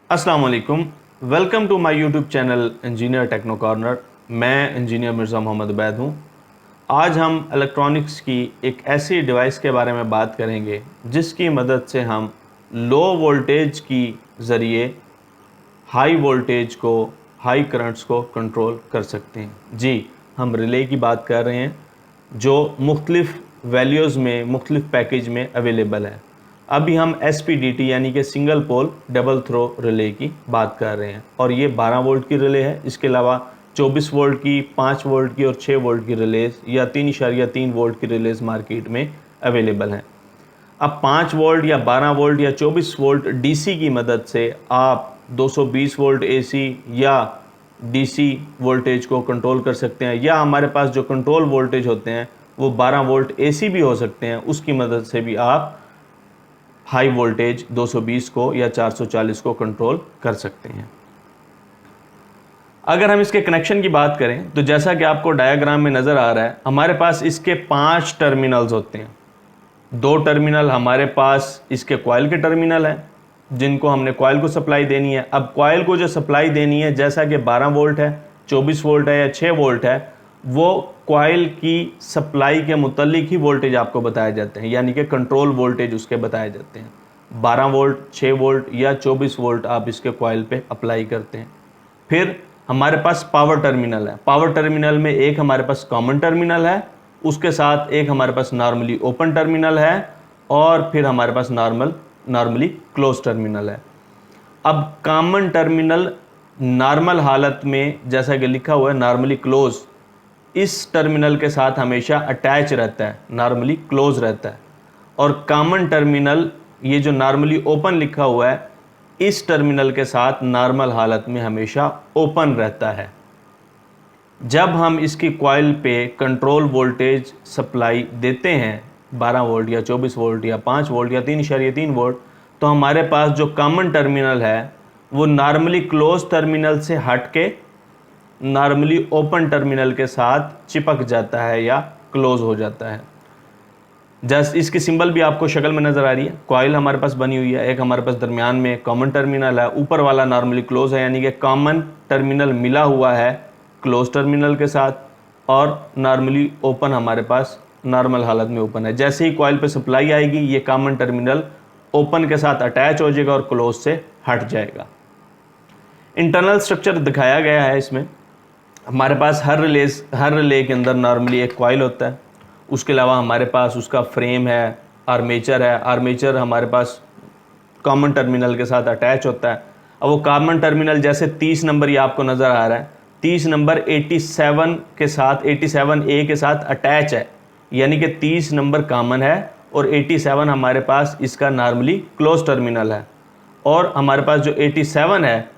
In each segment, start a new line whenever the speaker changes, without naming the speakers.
अस्सलाम वालेकुम। Welcome to my YouTube channel engineer techno corner. मैं इंजीनियर मिर्ज़ा मोहम्मद उबैद हूँ। आज हम इलेक्ट्रॉनिक्स की एक ऐसी डिवाइस के बारे में बात करेंगे जिसकी मदद से हम लो वोल्टेज की ज़रिए हाई वोल्टेज को, हाई करंट्स को कंट्रोल कर सकते हैं। जी, हम रिले की बात कर रहे हैं जो मुख्तलिफ़ वैल्यूज़ में, मुख्तलिफ़ पैकेज में अवेलेबल है। अभी हम SPDT यानी कि single pole double throw relay की बात कर रहे हैं और ये 12 वोल्ट की रिले है। इसके अलावा 24 वोल्ट की, 5 वोल्ट की और 6 वोल्ट की रिलेज या 3.3 वोल्ट की रिलेज मार्केट में अवेलेबल हैं। अब 5 वोल्ट या 12 वोल्ट या 24 वोल्ट DC की मदद से आप 220 वोल्ट AC या DC वोल्टेज को कंट्रोल कर सकते हैं, या हमारे पास जो कंट्रोल वोल्टेज होते हैं वो 12 वोल्ट AC भी हो सकते हैं। उसकी मदद से भी आप हाई वोल्टेज 220 को या 440 को कंट्रोल कर सकते हैं। अगर हम इसके कनेक्शन की बात करें तो जैसा कि आपको डायग्राम में नज़र आ रहा है, हमारे पास इसके 5 टर्मिनल्स होते हैं। 2 टर्मिनल हमारे पास इसके कॉइल के टर्मिनल हैं जिनको हमने कॉइल को सप्लाई देनी है। अब कॉइल को जो सप्लाई देनी है, जैसा कि 12 वोल्ट है, 24 वोल्ट है या 6 वोल्ट है, वो कॉइल की सप्लाई के मुतालिक ही वोल्टेज आपको बताए जाते हैं, यानी कि कंट्रोल वोल्टेज उसके बताए जाते हैं। 12 वोल्ट, 6 वोल्ट या 24 वोल्ट आप इसके कॉइल पे अप्लाई करते हैं। फिर हमारे पास पावर टर्मिनल है। पावर टर्मिनल में एक हमारे पास कॉमन टर्मिनल है, उसके साथ एक हमारे पास नॉर्मली ओपन टर्मिनल है और फिर हमारे पास नॉर्मली क्लोज टर्मिनल है। अब कॉमन टर्मिनल नॉर्मल हालत में, जैसा कि लिखा हुआ है नॉर्मली क्लोज, इस टर्मिनल के साथ हमेशा अटैच रहता है, नॉर्मली क्लोज रहता है। और कॉमन टर्मिनल, ये जो नॉर्मली ओपन लिखा हुआ है, इस टर्मिनल के साथ नॉर्मल हालत में हमेशा ओपन रहता है। जब हम इसकी कॉइल पे कंट्रोल वोल्टेज सप्लाई देते हैं 12 वोल्ट या 24 वोल्ट या 5 वोल्ट या 3.3 वोल्ट, तो हमारे पास जो कॉमन टर्मिनल है वो नॉर्मली क्लोज टर्मिनल से हट के नॉर्मली ओपन टर्मिनल के साथ चिपक जाता है या क्लोज हो जाता है। जस्ट इसकी सिंबल भी आपको शक्ल में नज़र आ रही है। कॉइल हमारे पास बनी हुई है, एक हमारे पास दरमियान में कॉमन टर्मिनल है, ऊपर वाला नॉर्मली क्लोज है, यानी कि कॉमन टर्मिनल मिला हुआ है क्लोज टर्मिनल के साथ, और नॉर्मली ओपन हमारे पास नॉर्मल हालत में ओपन है। जैसे ही कॉइल पे सप्लाई आएगी, ये कॉमन टर्मिनल ओपन के साथ अटैच हो जाएगा और क्लोज से हट जाएगा। इंटरनल स्ट्रक्चर दिखाया गया है इसमें। हमारे पास हर रिले के अंदर नॉर्मली एक कॉइल होता है, उसके अलावा हमारे पास उसका फ्रेम है, आर्मेचर है। आर्मेचर हमारे पास कॉमन टर्मिनल के साथ अटैच होता है। अब वो कॉमन टर्मिनल, जैसे 30 नंबर ये आपको नज़र आ रहा है, 30 नंबर 87 के साथ, 87A के साथ अटैच है, यानी कि 30 नंबर कॉमन है और 87 हमारे पास इसका नॉर्मली क्लोज टर्मिनल है। और हमारे पास जो 87 है,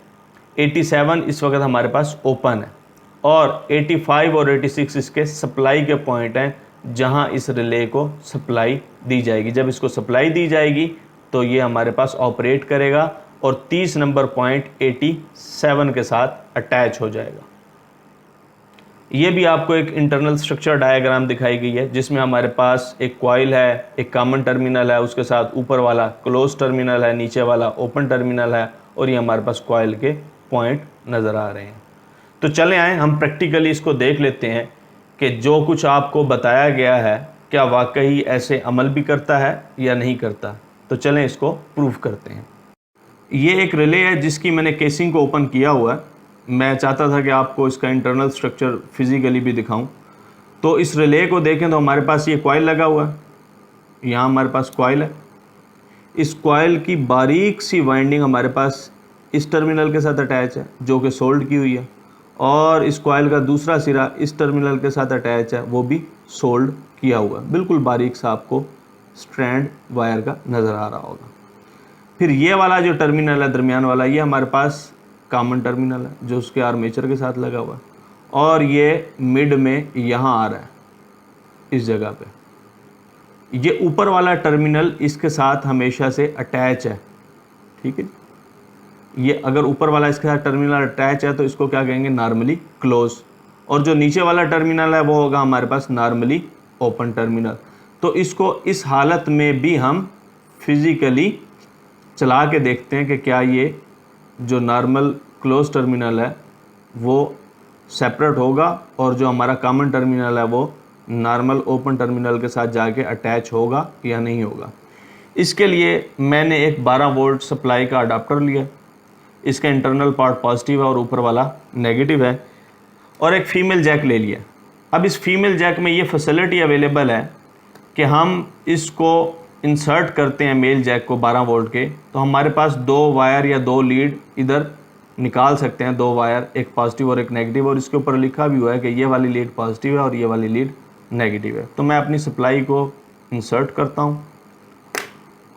87 इस वक्त हमारे पास ओपन है, और 85 और 86 इसके सप्लाई के पॉइंट हैं जहां इस रिले को सप्लाई दी जाएगी। जब इसको सप्लाई दी जाएगी तो ये हमारे पास ऑपरेट करेगा और 30 नंबर पॉइंट 87 के साथ अटैच हो जाएगा। ये भी आपको एक इंटरनल स्ट्रक्चर डायग्राम दिखाई गई है जिसमें हमारे पास एक कॉइल है, एक कॉमन टर्मिनल है, उसके साथ ऊपर वाला क्लोज टर्मिनल है, नीचे वाला ओपन टर्मिनल है, और ये हमारे पास कॉइल के पॉइंट नज़र आ रहे हैं। तो चले आए हम प्रैक्टिकली इसको देख लेते हैं कि जो कुछ आपको बताया गया है क्या वाकई ऐसे अमल भी करता है या नहीं करता। तो चलें इसको प्रूफ करते हैं। ये एक रिले है जिसकी मैंने केसिंग को ओपन किया हुआ है। मैं चाहता था कि आपको इसका इंटरनल स्ट्रक्चर फिजिकली भी दिखाऊं। तो इस रिले को देखें तो हमारे पास ये कॉइल लगा हुआ है, यहाँ हमारे पास कॉइल है। इस कॉइल की बारीक सी वाइंडिंग हमारे पास इस टर्मिनल के साथ अटैच है जो कि सोल्ड की हुई है, और इस कॉइल का दूसरा सिरा इस टर्मिनल के साथ अटैच है, वो भी सोल्ड किया हुआ है। बिल्कुल बारीक सा आपको स्ट्रैंड वायर का नज़र आ रहा होगा। फिर ये वाला जो टर्मिनल है दरमियान वाला, ये हमारे पास कॉमन टर्मिनल है जो उसके आर्मेचर के साथ लगा हुआ है, और ये मिड में यहाँ आ रहा है इस जगह पे। ये ऊपर वाला टर्मिनल इसके साथ हमेशा से अटैच है, ठीक है। ये अगर ऊपर वाला इसके साथ टर्मिनल अटैच है तो इसको क्या कहेंगे, नॉर्मली क्लोज, और जो नीचे वाला टर्मिनल है वो होगा हमारे पास नॉर्मली ओपन टर्मिनल। तो इसको इस हालत में भी हम फिजिकली चला के देखते हैं कि क्या ये जो नॉर्मल क्लोज टर्मिनल है वो सेपरेट होगा और जो हमारा कॉमन टर्मिनल है वो नॉर्मल ओपन टर्मिनल के साथ जाके अटैच होगा या नहीं होगा। इसके लिए मैंने एक 12 वोल्ट सप्लाई का अडाप्टर लिया। इसका इंटरनल पार्ट पॉजिटिव है और ऊपर वाला नेगेटिव है, और एक फ़ीमेल जैक ले लिया। अब इस फीमेल जैक में ये फैसिलिटी अवेलेबल है कि हम इसको इंसर्ट करते हैं मेल जैक को 12 वोल्ट के, तो हमारे पास 2 वायर या 2 लीड इधर निकाल सकते हैं, 2 वायर, एक पॉजिटिव और एक नेगेटिव, और इसके ऊपर लिखा भी हुआ है कि ये वाली लीड पॉजिटिव है और ये वाली लीड नेगेटिव है। तो मैं अपनी सप्लाई को इंसर्ट करता हूँ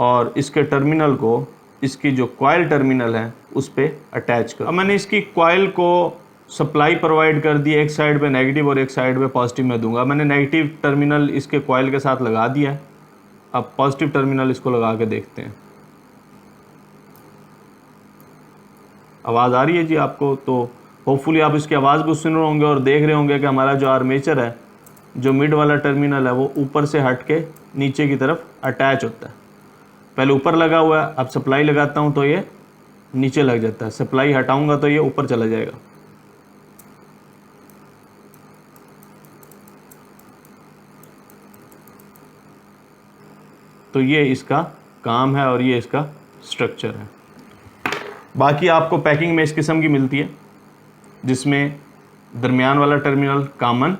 और इसके टर्मिनल को इसकी जो कॉइल टर्मिनल है उस पर अटैच कर। अब मैंने इसकी कॉइल को सप्लाई प्रोवाइड कर दी, एक साइड पे नेगेटिव और एक साइड पे पॉजिटिव में दूंगा। मैंने नेगेटिव टर्मिनल इसके कॉइल के साथ लगा दिया है। अब पॉजिटिव टर्मिनल इसको लगा के देखते हैं। आवाज़ आ रही है जी आपको? तो होपफुली आप इसकी आवाज़ को सुन रहे होंगे और देख रहे होंगे कि हमारा जो आर्मेचर है, जो मिड वाला टर्मिनल है, वो ऊपर से हट के नीचे की तरफ अटैच होता है। पहले ऊपर लगा हुआ है, अब सप्लाई लगाता हूँ तो ये नीचे लग जाता है, सप्लाई हटाऊंगा तो ये ऊपर चला जाएगा। तो ये इसका काम है और ये इसका स्ट्रक्चर है। बाकी आपको पैकिंग में इस किस्म की मिलती है, जिसमें दरमियान वाला टर्मिनल कॉमन,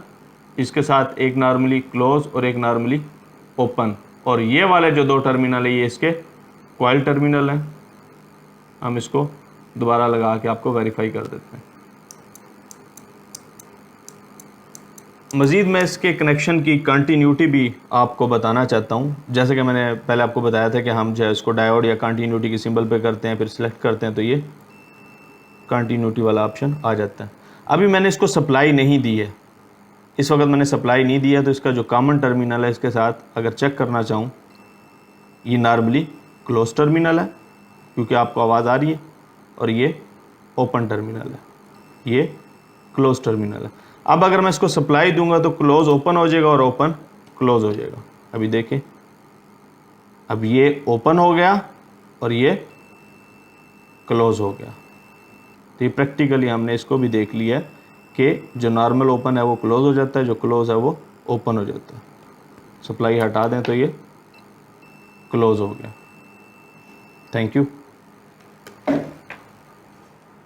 इसके साथ एक नॉर्मली क्लोज और एक नॉर्मली ओपन, और ये वाले जो 2 टर्मिनल है ये इसके कॉइल टर्मिनल हैं। हम इसको दोबारा लगा के आपको वेरीफाई कर देते हैं। मज़ीद मैं इसके कनेक्शन की कंटिन्यूटी भी आपको बताना चाहता हूँ। जैसे कि मैंने पहले आपको बताया था कि हम जो है इसको डायोड या कंटिन्यूटी की सिंबल पे करते हैं, फिर सिलेक्ट करते हैं तो ये कंटिन्यूटी वाला ऑप्शन आ जाता है। अभी मैंने इसको सप्लाई नहीं दी है, इस वक्त मैंने सप्लाई नहीं दी है, तो इसका जो कॉमन टर्मिनल है इसके साथ अगर चेक करना चाहूँ, ये नॉर्मली क्लोज टर्मिनल है क्योंकि आपको आवाज़ आ रही है, और ये ओपन टर्मिनल है, ये क्लोज टर्मिनल है। अब अगर मैं इसको सप्लाई दूंगा तो क्लोज ओपन हो जाएगा और ओपन क्लोज हो जाएगा। अभी देखें, अब ये ओपन हो गया और ये क्लोज हो गया। तो ये प्रैक्टिकली हमने इसको भी देख लिया है कि जो नॉर्मल ओपन है वो क्लोज हो जाता है, जो क्लोज है वो ओपन हो जाता है। सप्लाई हटा दें तो ये क्लोज हो गया। Thank you.